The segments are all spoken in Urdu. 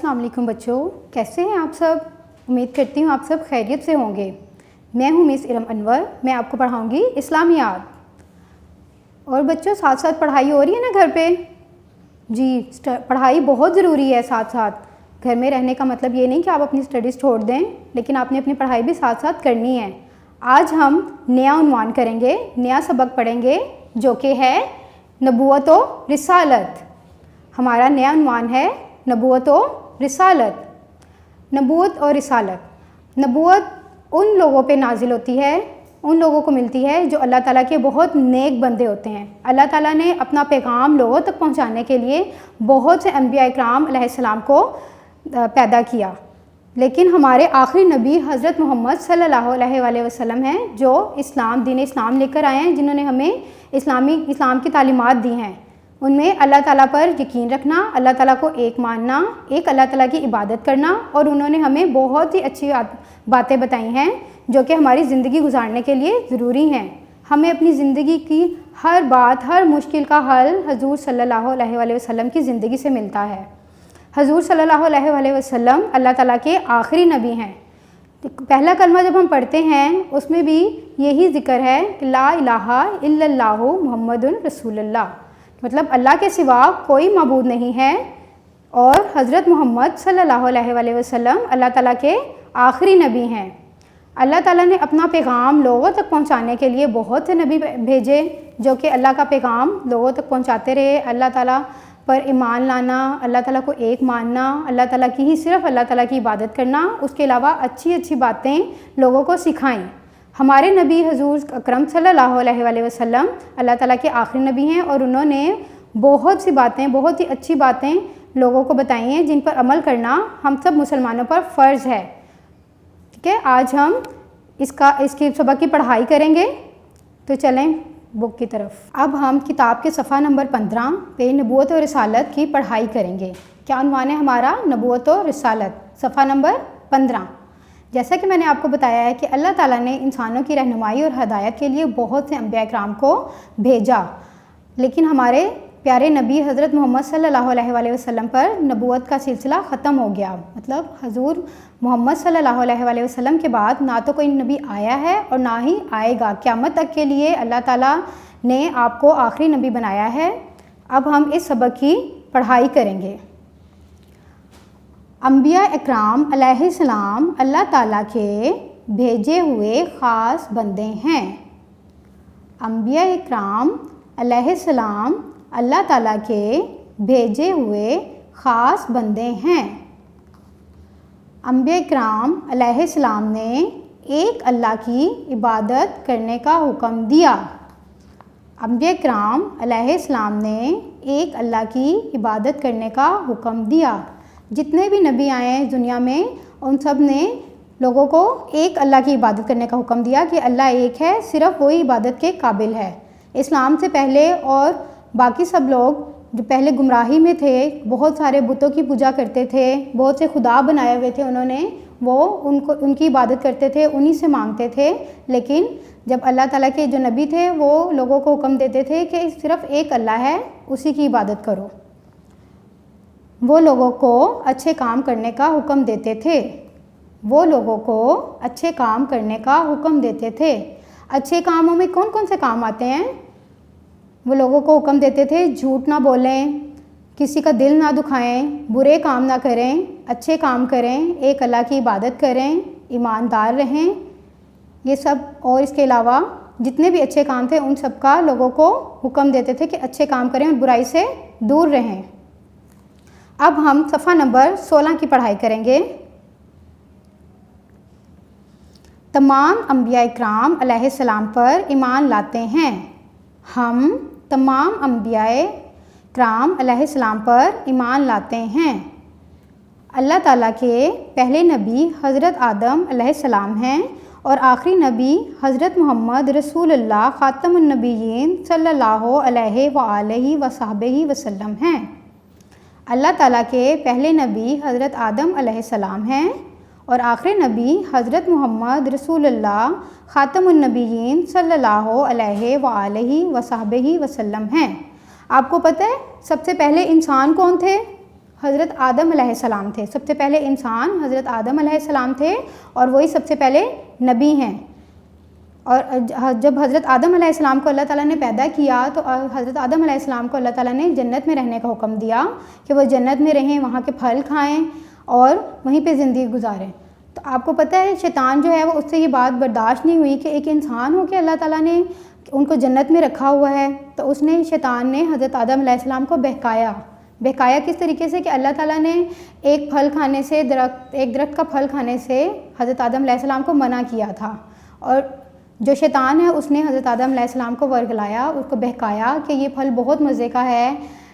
السلام علیکم بچوں، کیسے ہیں آپ سب؟ امید کرتی ہوں آپ سب خیریت سے ہوں گے۔ میں ہوں مس ارم انور، میں آپ کو پڑھاؤں گی اسلامیات۔ اور بچوں ساتھ ساتھ پڑھائی ہو رہی ہے نا گھر پہ؟ جی، پڑھائی بہت ضروری ہے۔ ساتھ ساتھ گھر میں رہنے کا مطلب یہ نہیں کہ آپ اپنی اسٹڈیز چھوڑ دیں، لیکن آپ نے اپنی پڑھائی بھی ساتھ ساتھ کرنی ہے۔ آج ہم نیا عنوان کریں گے، نیا سبق پڑھیں گے جو کہ ہے نبوت و رسالت۔ ہمارا نیا عنوان ہے نبوت و رسالت۔ نبوت اور رسالت، نبوت ان لوگوں پہ نازل ہوتی ہے، ان لوگوں کو ملتی ہے جو اللہ تعالیٰ کے بہت نیک بندے ہوتے ہیں۔ اللہ تعالیٰ نے اپنا پیغام لوگوں تک پہنچانے کے لیے بہت سے انبیاء اکرام علیہ السلام کو پیدا کیا، لیکن ہمارے آخری نبی حضرت محمد صلی اللہ علیہ وآلہ وسلم ہیں جو دین اسلام لے کر آئے ہیں، جنہوں نے ہمیں اسلام کی تعلیمات دی ہیں۔ ان میں اللہ تعالیٰ پر یقین رکھنا، اللہ تعالیٰ کو ایک ماننا، ایک اللہ تعالیٰ کی عبادت کرنا، اور انہوں نے ہمیں بہت ہی اچھی باتیں بتائی ہیں جو کہ ہماری زندگی گزارنے کے لیے ضروری ہیں۔ ہمیں اپنی زندگی کی ہر بات، ہر مشکل کا حل حضور صلی اللہ علیہ وآلہ وسلم کی زندگی سے ملتا ہے۔ حضور صلی اللہ علیہ وآلہ وسلم اللہ تعالیٰ کے آخری نبی ہیں۔ پہلا کلمہ جب ہم پڑھتے ہیں اس میں بھی یہی ذکر ہے کہ لا الہ الا اللہ محمد رسول اللہ، مطلب اللہ کے سوا کوئی معبود نہیں ہے، اور حضرت محمد صلی اللہ علیہ وآلہ وسلم اللہ تعالیٰ کے آخری نبی ہیں۔ اللہ تعالیٰ نے اپنا پیغام لوگوں تک پہنچانے کے لیے بہت سے نبی بھیجے جو کہ اللہ کا پیغام لوگوں تک پہنچاتے رہے۔ اللہ تعالیٰ پر ایمان لانا، اللہ تعالیٰ کو ایک ماننا، اللہ تعالیٰ کی ہی صرف اللہ تعالیٰ کی عبادت کرنا، اس کے علاوہ اچھی اچھی باتیں لوگوں کو سکھائیں۔ ہمارے نبی حضور اکرم صلی اللہ علیہ وآلہ وسلم اللہ تعالیٰ کے آخری نبی ہیں، اور انہوں نے بہت سی باتیں، بہت ہی اچھی باتیں لوگوں کو بتائی ہیں جن پر عمل کرنا ہم سب مسلمانوں پر فرض ہے۔ ٹھیک ہے، آج ہم اس کی سبق کی پڑھائی کریں گے، تو چلیں بک کی طرف۔ اب ہم کتاب کے صفحہ نمبر 15 پہ نبوت و رسالت کی پڑھائی کریں گے۔ کیا عنوان ہے ہمارا؟ نبوت و رسالت، صفحہ نمبر 15۔ جیسا کہ میں نے آپ کو بتایا ہے کہ اللہ تعالیٰ نے انسانوں کی رہنمائی اور ہدایت کے لیے بہت سے انبیاء اکرام کو بھیجا، لیکن ہمارے پیارے نبی حضرت محمد صلی اللہ علیہ وآلہ وسلم پر نبوت کا سلسلہ ختم ہو گیا۔ مطلب حضور محمد صلی اللہ علیہ وآلہ وسلم کے بعد نہ تو کوئی نبی آیا ہے اور نہ ہی آئے گا۔ قیامت تک کے لیے اللہ تعالیٰ نے آپ کو آخری نبی بنایا ہے۔ اب ہم اس سبق کی پڑھائی کریں گے۔ انبیاء اکرام علیہ السلام اللہ تعالیٰ کے بھیجے ہوئے خاص بندے ہیں۔ انبیاء اکرام علیہ السلام اللہ تعالیٰ کے بھیجے ہوئے خاص بندے ہیں۔ انبیاء اکرام علیہ السلام نے ایک اللہ کی عبادت کرنے کا حکم دیا۔ انبیاء اکرام علیہ السلام نے ایک اللہ کی عبادت کرنے کا حکم دیا۔ جتنے بھی نبی آئے ہیں دنیا میں، ان سب نے لوگوں کو ایک اللہ کی عبادت کرنے کا حکم دیا کہ اللہ ایک ہے، صرف وہی عبادت کے قابل ہے۔ اسلام سے پہلے اور باقی سب لوگ جو پہلے گمراہی میں تھے، بہت سارے بتوں کی پوجا کرتے تھے، بہت سے خدا بنائے ہوئے تھے انہوں نے، وہ ان کی عبادت کرتے تھے، انہی سے مانگتے تھے۔ لیکن جب اللہ تعالیٰ کے جو نبی تھے وہ لوگوں کو حکم دیتے تھے کہ صرف ایک اللہ ہے، اسی کی عبادت کرو۔ وہ لوگوں کو اچھے کام کرنے کا حکم دیتے تھے، وہ لوگوں کو اچھے کام کرنے کا حکم دیتے تھے۔ اچھے کاموں میں کون کون سے کام آتے ہیں؟ وہ لوگوں کو حکم دیتے تھے جھوٹ نہ بولیں، کسی کا دل نہ دکھائیں، برے کام نہ کریں، اچھے کام کریں، ایک اللہ کی عبادت کریں، ایماندار رہیں، یہ سب۔ اور اس کے علاوہ جتنے بھی اچھے کام تھے ان سب کا لوگوں کو حکم دیتے تھے کہ اچھے کام کریں اور برائی سے دور رہیں۔ اب ہم صفحہ نمبر 16 کی پڑھائی کریں گے۔ تمام انبیاء اکرام علیہ السلام پر ایمان لاتے ہیں۔ ہم تمام انبیاء اکرام علیہ السلام پر ایمان لاتے ہیں۔ اللہ تعالیٰ کے پہلے نبی حضرت آدم علیہ السلام ہیں، اور آخری نبی حضرت محمد رسول اللہ خاتم النبیین صلی اللہ علیہ وآلہ وصحبہ وسلم ہیں۔ اللہ تعالیٰ کے پہلے نبی حضرت آدم علیہ السلام ہیں، اور آخری نبی حضرت محمد رسول اللہ خاتم النبیین صلی اللہ علیہ وآلہ وصحبہ وسلم ہیں۔ آپ کو پتہ ہے سب سے پہلے انسان کون تھے؟ حضرت آدم علیہ السلام تھے. سب سے پہلے انسان حضرت آدم علیہ السلام تھے اور وہی سب سے پہلے نبی ہیں. اور جب حضرت آدم علیہ السلام کو اللہ تعالیٰ نے پیدا کیا تو حضرت آدم علیہ السلام کو اللہ تعالیٰ نے جنت میں رہنے کا حکم دیا کہ وہ جنت میں رہیں, وہاں کے پھل کھائیں اور وہیں پہ زندگی گزاریں. تو آپ کو پتہ ہے شیطان جو ہے وہ اس سے یہ بات برداشت نہیں ہوئی کہ ایک انسان ہو کے اللہ تعالیٰ نے ان کو جنت میں رکھا ہوا ہے. تو اس نے شیطان نے حضرت آدم علیہ السلام کو بہکایا کس طریقے سے کہ اللہ تعالیٰ نے ایک درخت کا پھل کھانے سے حضرت آدم علیہ السلام کو منع کیا تھا, اور جو شیطان ہے اس نے حضرت آدم علیہ السلام کو ورگلایا, اس کو بہکایا کہ یہ پھل بہت مزے کا ہے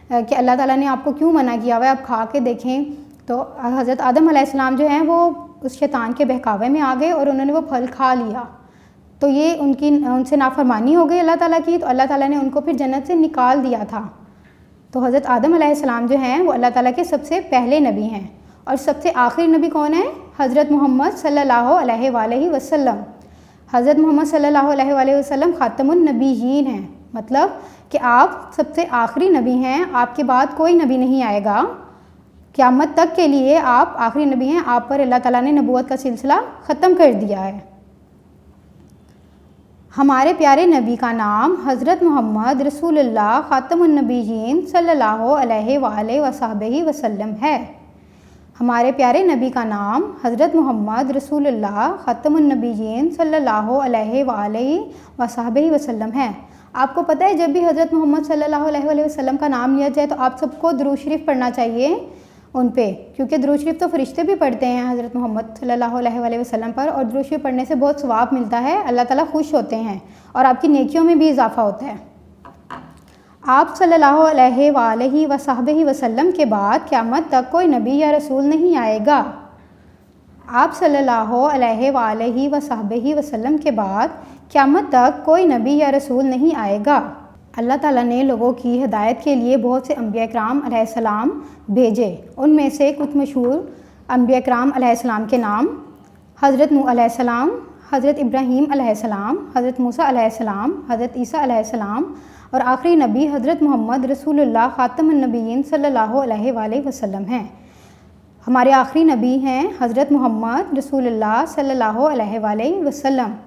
کہ اللہ تعالیٰ نے آپ کو کیوں منع کیا ہوا ہے, آپ کھا کے دیکھیں. تو حضرت آدم علیہ السلام جو ہیں وہ اس شیطان کے بہکاوے میں آ گئے اور انہوں نے وہ پھل کھا لیا. تو یہ ان سے نافرمانی ہو گئی اللہ تعالیٰ کی, تو اللہ تعالیٰ نے ان کو پھر جنت سے نکال دیا تھا. تو حضرت آدم علیہ السلام جو ہیں وہ اللہ تعالیٰ کے سب سے پہلے نبی ہیں. اور سب سے آخری نبی کون ہے؟ حضرت محمد صلی اللہ علیہ وآلہ وسلم. حضرت محمد صلی اللہ علیہ وآلہ وسلم خاتم النبیین ہیں, مطلب کہ آپ سب سے آخری نبی ہیں, آپ کے بعد کوئی نبی نہیں آئے گا, قیامت تک کے لیے آپ آخری نبی ہیں. آپ پر اللہ تعالیٰ نے نبوت کا سلسلہ ختم کر دیا ہے. ہمارے پیارے نبی کا نام حضرت محمد رسول اللہ خاتم النبیین صلی اللہ علیہ وآلہ وصحبہ وسلم ہے. ہمارے پیارے نبی کا نام حضرت محمد رسول اللہ خاتم النبیین صلی اللہ علیہ وآلہ وصحبہ وسلم ہے. آپ کو پتہ ہے جب بھی حضرت محمد صلی اللہ علیہ وآلہ وسلم کا نام لیا جائے تو آپ سب کو درود شریف پڑھنا چاہیے ان پہ, کیونکہ درود شریف تو فرشتے بھی پڑھتے ہیں حضرت محمد صلی اللہ علیہ وآلہ وسلم پر, اور درود شریف پڑھنے سے بہت ثواب ملتا ہے, اللہ تعالیٰ خوش ہوتے ہیں اور آپ کی نیکیوں میں بھی اضافہ ہوتا ہے. آپ صلی اللہ علیہ وآلہ وصحبہ وسلم کے بعد قیامت تک کوئی نبی یا رسول نہیں آئے گا. آپ صلی اللہ علیہ وآلہ وصحبہ وسلم کے بعد قیامت تک کوئی نبی یا رسول نہیں آئے گا. اللہ تعالیٰ نے لوگوں کی ہدایت کے لیے بہت سے انبیاء کرام علیہ السلام بھیجے. ان میں سے کچھ مشہور انبیاء کرام علیہ السلام کے نام: حضرت نوح علیہ السلام, حضرت ابراہیم علیہ السلام, حضرت موسیٰ علیہ السلام, حضرت عیسیٰ علیہ السلام, اور آخری نبی حضرت محمد رسول اللہ خاتم النبیین صلی اللہ علیہ وآلہ وسلم ہیں. ہمارے آخری نبی ہیں حضرت محمد رسول اللہ صلی اللہ علیہ وآلہ وسلم.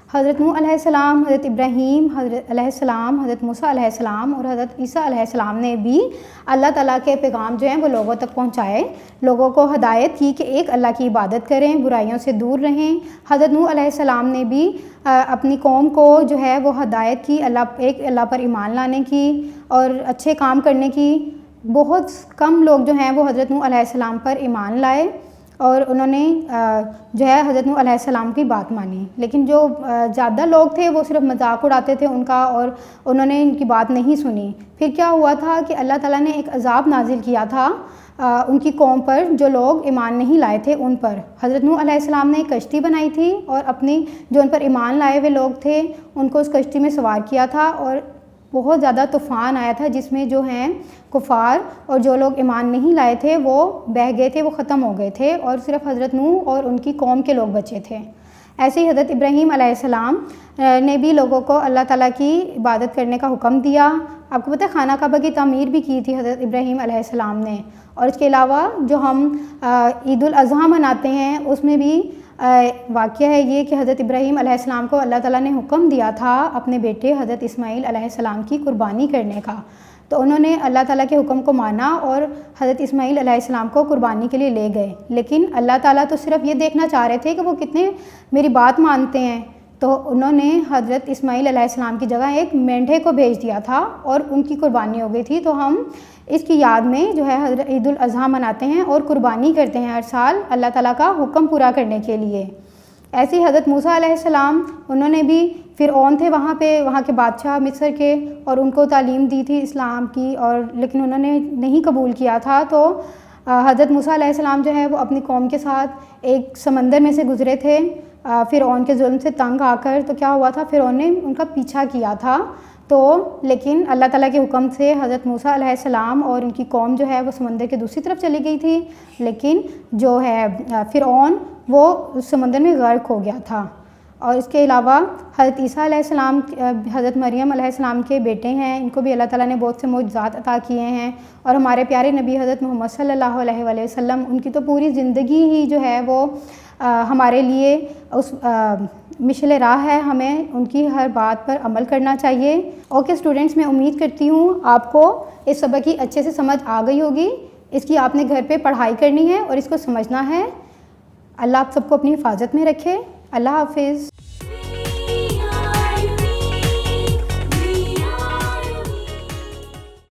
حضرت نوح علیہ السلام, حضرت ابراہیم علیہ السلام, حضرت موسیٰ علیہ السلام اور حضرت عیسیٰ علیہ السلام نے بھی اللہ تعالیٰ کے پیغام جو ہیں وہ لوگوں تک پہنچائے, لوگوں کو ہدایت کی کہ ایک اللہ کی عبادت کریں, برائیوں سے دور رہیں. حضرت نوح علیہ السلام نے بھی اپنی قوم کو جو ہے وہ ہدایت کی ایک اللہ پر ایمان لانے کی اور اچھے کام کرنے کی. بہت کم لوگ جو ہیں وہ حضرت نوح علیہ السلام پر ایمان لائے اور انہوں نے جو ہے حضرت نوح علیہ السلام کی بات مانی, لیکن جو زیادہ لوگ تھے وہ صرف مذاق اڑاتے تھے ان کا اور انہوں نے ان کی بات نہیں سنی. پھر کیا ہوا تھا کہ اللہ تعالیٰ نے ایک عذاب نازل کیا تھا ان کی قوم پر جو لوگ ایمان نہیں لائے تھے ان پر. حضرت نوح علیہ السلام نے ایک کشتی بنائی تھی اور اپنی جو ان پر ایمان لائے ہوئے لوگ تھے ان کو اس کشتی میں سوار کیا تھا, اور بہت زیادہ طوفان آیا تھا جس میں جو ہیں کفار اور جو لوگ ایمان نہیں لائے تھے وہ بہہ گئے تھے, وہ ختم ہو گئے تھے, اور صرف حضرت نوح اور ان کی قوم کے لوگ بچے تھے. ایسے ہی حضرت ابراہیم علیہ السلام نے بھی لوگوں کو اللہ تعالیٰ کی عبادت کرنے کا حکم دیا. آپ کو پتہ ہے خانہ کعبہ کی تعمیر بھی کی تھی حضرت ابراہیم علیہ السلام نے. اور اس کے علاوہ جو ہم عید الاضحیٰ مناتے ہیں اس میں بھی واقعہ ہے یہ کہ حضرت ابراہیم علیہ السلام کو اللہ تعالیٰ نے حکم دیا تھا اپنے بیٹے حضرت اسماعیل علیہ السلام کی قربانی کرنے کا. تو انہوں نے اللہ تعالیٰ کے حکم کو مانا اور حضرت اسماعیل علیہ السلام کو قربانی کے لیے لے گئے, لیکن اللہ تعالیٰ تو صرف یہ دیکھنا چاہ رہے تھے کہ وہ کتنے میری بات مانتے ہیں. تو انہوں نے حضرت اسماعیل علیہ السلام کی جگہ ایک مینڈھے کو بھیج دیا تھا اور ان کی قربانی ہو گئی تھی. تو ہم اس کی یاد میں جو ہے حضرت عید الاضحیٰ مناتے ہیں اور قربانی کرتے ہیں ہر سال اللہ تعالیٰ کا حکم پورا کرنے کے لیے. ایسے ہی حضرت موسیٰ علیہ السلام انہوں نے بھی فرعون تھے وہاں کے بادشاہ مصر کے, اور ان کو تعلیم دی تھی اسلام کی, اور لیکن انہوں نے نہیں قبول کیا تھا. تو حضرت موسیٰ علیہ السلام جو ہے وہ اپنی قوم کے ساتھ ایک سمندر میں سے گزرے تھے فرعون کے ظلم سے تنگ آ کر. تو کیا ہوا تھا, فرعون نے ان کا پیچھا کیا تھا. تو لیکن اللہ تعالیٰ کے حکم سے حضرت موسیٰ علیہ السلام اور ان کی قوم جو ہے وہ سمندر کے دوسری طرف چلی گئی تھی, لیکن جو ہے فرعون وہ اس سمندر میں غرق ہو گیا تھا. اور اس کے علاوہ حضرت عیسیٰ علیہ السلام، حضرت مریم علیہ السلام کے بیٹے ہیں، ان کو بھی اللہ تعالیٰ نے بہت سے معجزات عطا کیے ہیں. اور ہمارے پیارے نبی حضرت محمد صلی اللہ علیہ وآلہ وسلم، ان کی تو پوری زندگی ہی جو ہے وہ ہمارے لیے اس مشعل راہ ہے. ہمیں ان کی ہر بات پر عمل کرنا چاہیے. اوکے اسٹوڈنٹس، میں امید کرتی ہوں آپ کو اس سبق کی اچھے سے سمجھ آ گئی ہوگی. اس کی آپ نے گھر پہ پڑھائی کرنی ہے اور اس کو سمجھنا ہے. اللہ آپ سب کو اپنی حفاظت میں رکھے. اللہ حافظ.